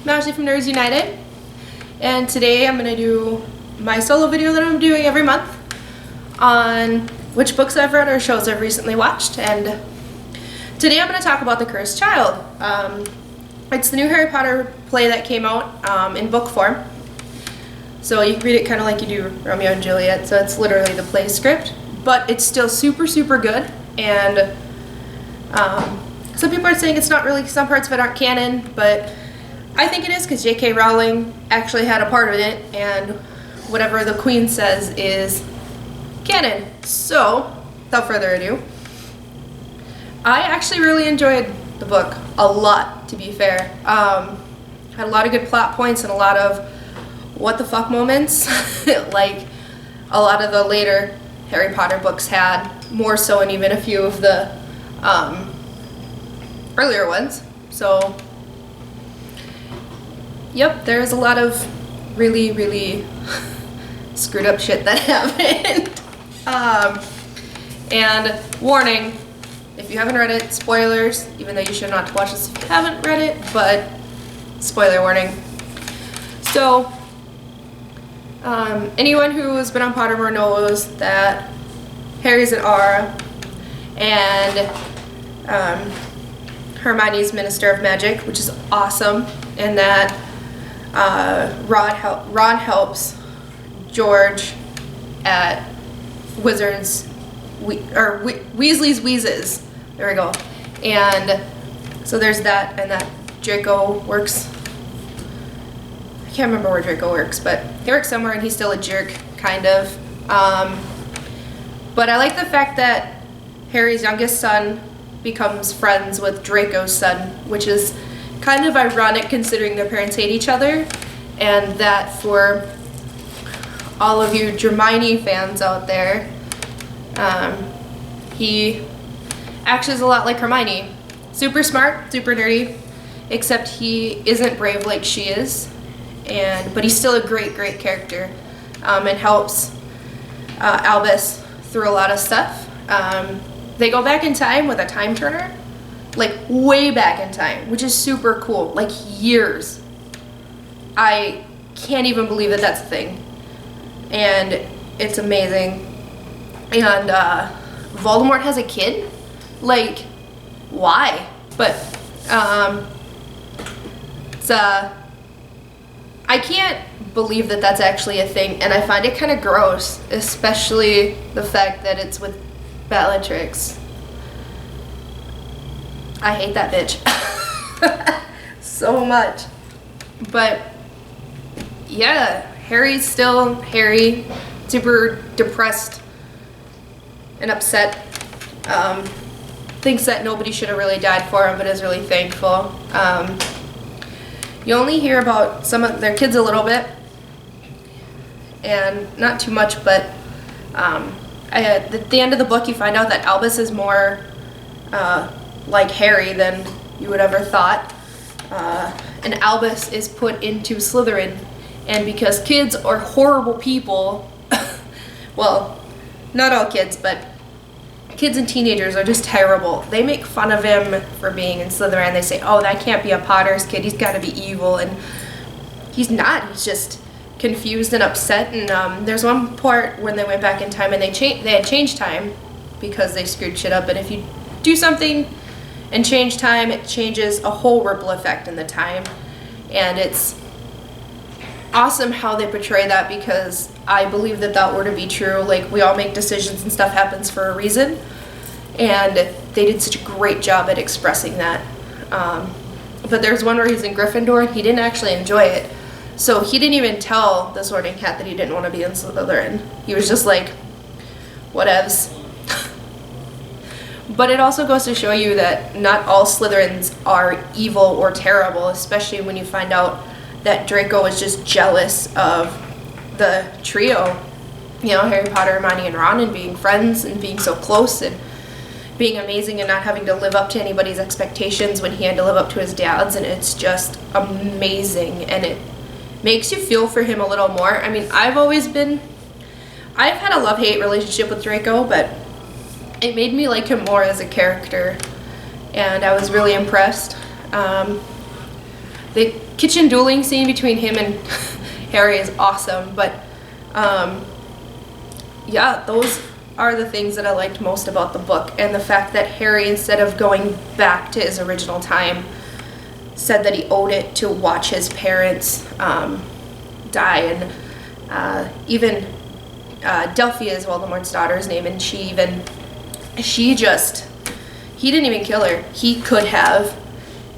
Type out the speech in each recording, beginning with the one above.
Ashley from Nerds United, and today I'm going to do my solo video that I'm doing every month on which books I've read or shows I've recently watched. And today I'm going to talk about The Cursed Child. It's the new Harry Potter play that came out in book form. So you can read it kind of like you do Romeo and Juliet, so it's literally the play script, but it's still super good. And some people are saying it's not really, some parts of it aren't canon, but I think it is because J.K. Rowling actually had a part of it, and whatever the Queen says is canon. So, without further ado, I actually really enjoyed the book a lot, to be fair. Had a lot of good plot points and a lot of what the fuck moments, like a lot of the later Harry Potter books had, more so than even a few of the earlier ones. So, yep, there's a lot of really screwed up shit that happened. And warning, if you haven't read it, spoilers, even though you should not watch this if you haven't read it, but spoiler warning. So, anyone who has been on Pottermore knows that Harry's an Auror, and Hermione's Minister of Magic, which is awesome, and that Ron helps George at Weasley's Wheezes. There we go. And so there's that, and that Draco works. I can't remember where Draco works, but he works somewhere, and he's still a jerk, kind of. But I like the fact that Harry's youngest son becomes friends with Draco's son, which is kind of ironic considering their parents hate each other, and that for all of you Hermione fans out there, he actually is a lot like Hermione. Super smart, super nerdy, except he isn't brave like she is, but he's still a great character, and helps Albus through a lot of stuff. They go back in time with a time turner, like way back in time, which is super cool, like years. I can't even believe that that's a thing, and it's amazing. And Voldemort has a kid, like why? But it's I can't believe that that's actually a thing, and I find it kind of gross, especially the fact that it's with Bellatrix. I hate that bitch so much. But yeah, Harry's still Harry, super depressed and upset. Thinks that nobody should have really died for him, but is really thankful. You only hear about some of their kids a little bit, and not too much, but at the end of the book you find out that Albus is more like Harry than you would ever thought, and Albus is put into Slytherin, and because kids are horrible people, well, not all kids, but kids and teenagers are just terrible. They make fun of him for being in Slytherin. They say, oh, that can't be a Potter's kid, he's got to be evil, and he's not. He's just confused and upset. And there's one part when they went back in time and they had changed time because they screwed shit up, and if you do something and change time, it changes a whole ripple effect in the time. And it's awesome how they portray that, because I believe that that were to be true. Like, we all make decisions and stuff happens for a reason, and they did such a great job at expressing that. But there's one where he's in Gryffindor and he didn't actually enjoy it, so he didn't even tell the Sorting Hat that he didn't want to be in Slytherin. He was just like, whatevs. But it also goes to show you that not all Slytherins are evil or terrible, especially when you find out that Draco is just jealous of the trio, you know, Harry Potter, Hermione, and Ron, and being friends and being so close and being amazing and not having to live up to anybody's expectations when he had to live up to his dad's. And it's just amazing, and it makes you feel for him a little more. I mean, I've had a love-hate relationship with Draco, but it made me like him more as a character, and I was really impressed. the kitchen dueling scene between him and Harry is awesome. But yeah, those are the things that I liked most about the book, and the fact that Harry, instead of going back to his original time, said that he owed it to watch his parents die. And even Delphia is Voldemort's daughter's name, and he didn't even kill her. He could have,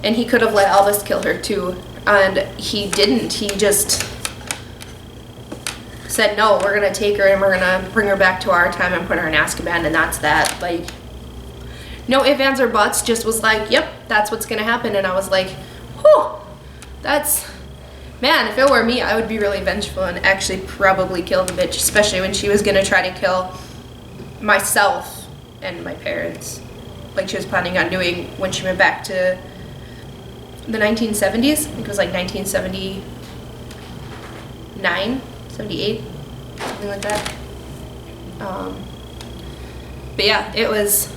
and he could have let Albus kill her too, and he didn't. He just said, no, we're gonna take her and we're gonna bring her back to our time and put her in Azkaban, and that's that. Like, no ifs, ands, or buts, just was like, yep, that's what's gonna happen. And I was like, whew, man, if it were me, I would be really vengeful and actually probably kill the bitch, especially when she was gonna try to kill myself and my parents, like she was planning on doing when she went back to the 1970s. I think it was like 1979, 78, something like that. But yeah, it was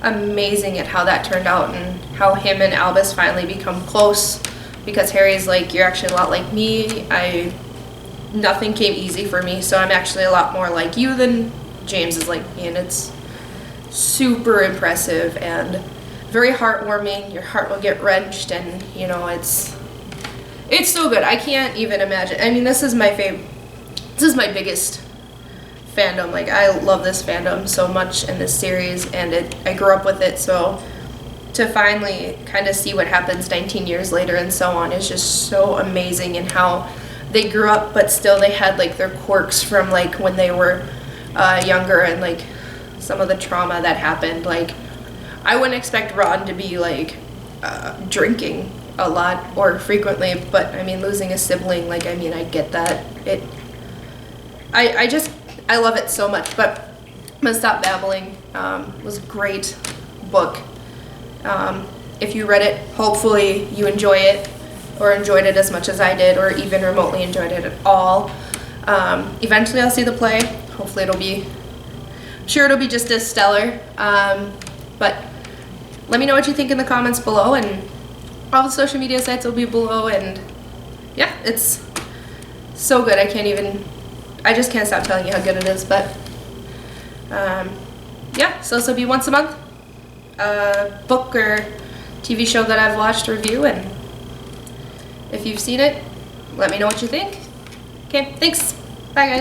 amazing at how that turned out, and how him and Albus finally become close, because Harry's like, you're actually a lot like me. Nothing came easy for me, so I'm actually a lot more like you than James is like me, and it's super impressive and very heartwarming. Your heart will get wrenched, and you know, it's so good. I can't even imagine. I mean, this is my biggest fandom. Like, I love this fandom so much in this series, and I grew up with it, so to finally kind of see what happens 19 years later and so on is just so amazing. And how they grew up, but still they had like their quirks from like when they were younger, and like some of the trauma that happened. Like, I wouldn't expect Ron to be like drinking a lot or frequently, but I mean, losing a sibling, like, I mean, I get that. I love it so much. But I'm gonna stop babbling. It was a great book. If you read it, hopefully you enjoy it, or enjoyed it as much as I did, or even remotely enjoyed it at all. Eventually I'll see the play. Hopefully I'm sure it'll be just as stellar. But let me know what you think in the comments below, and all the social media sites will be below. And yeah, it's so good. I just can't stop telling you how good it is. But yeah, so this will be once a month book or TV show that I've watched review, and if you've seen it, let me know what you think. Okay, thanks. Bye guys.